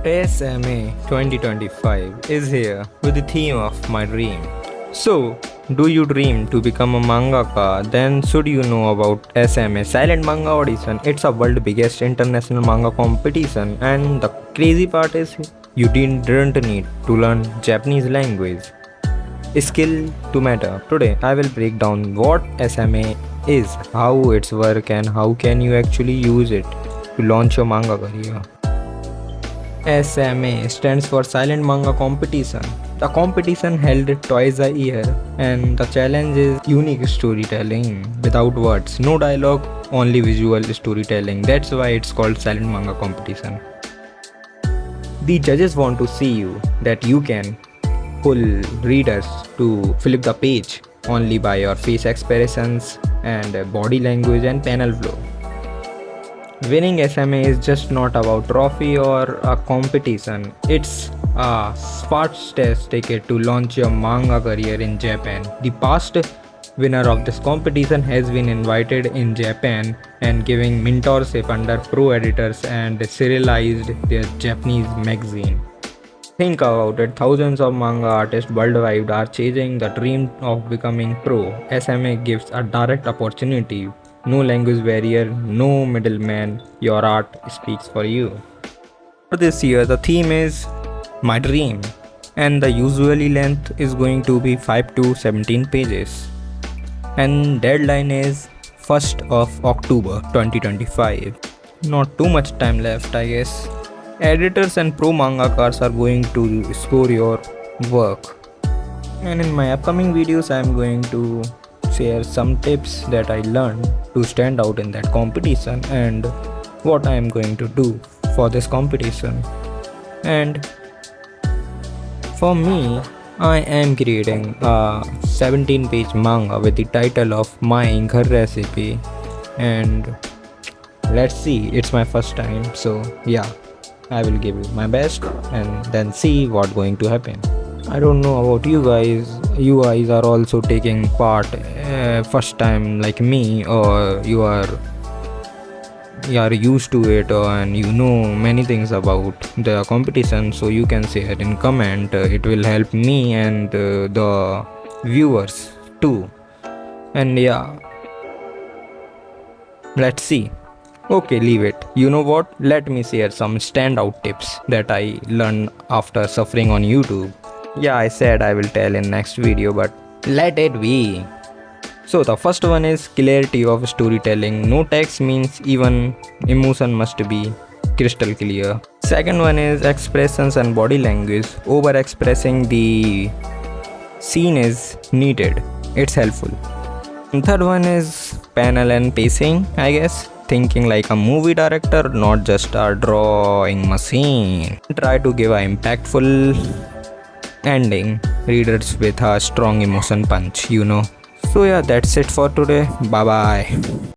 SMA 2025 is here with the theme of my dream. So, do you dream to become a mangaka? Then should you know about SMA Silent Manga Audition. It's a world biggest international manga competition, and the crazy part is you didn't need to learn Japanese language skill to matter. Today I will break down what SMA is, how it's work, and how can you actually use it to launch your manga career. SMA stands for Silent Manga Competition. The competition held twice a year, and the challenge is unique storytelling without words, no dialogue, only visual storytelling. That's why it's called Silent Manga Competition. The judges want to see you that you can pull readers to flip the page only by your face expressions and body language and panel flow. Winning SMA is just not about trophy or a competition. It's a fast ticket to launch your manga career in Japan. The past winner of this competition has been invited in Japan and giving mentorship under pro editors and serialized their Japanese magazine. Think about it, thousands of manga artists worldwide are chasing the dream of becoming pro. SMA gives a direct opportunity. No language barrier, no middleman, your art speaks for you. For this year, the theme is My Dream, and the usually length is going to be 5 to 17 pages. And deadline is 1st of October 2025. Not too much time left, I guess. Editors and pro mangakas are going to score your work. And in my upcoming videos, I am going to share some tips that I learned to stand out in that competition and what I am going to do for this competition. And for me, I am creating a 17-page manga with the title of My Ghar Recipe, and let's see, it's my first time, so yeah, I will give it my best and then see what going to happen. I don't know about you guys. You guys are also taking part first time like me, or you are used to it, and you know many things about the competition, so you can share in comment. It will help me and the viewers too. And yeah, let's see. Okay, leave it. You know what? Let me share some standout tips that I learned after suffering on YouTube. Yeah, I said I will tell in next video, but let it be. So the first one is clarity of storytelling. No text means even emotion must be crystal clear. Second one is expressions and body language. Over expressing the scene is needed. It's helpful. And third one is panel and pacing, I guess. Thinking like a movie director, not just a drawing machine. Try to give an impactful ending readers with a strong emotion punch, you know. So yeah, that's it for today. Bye bye.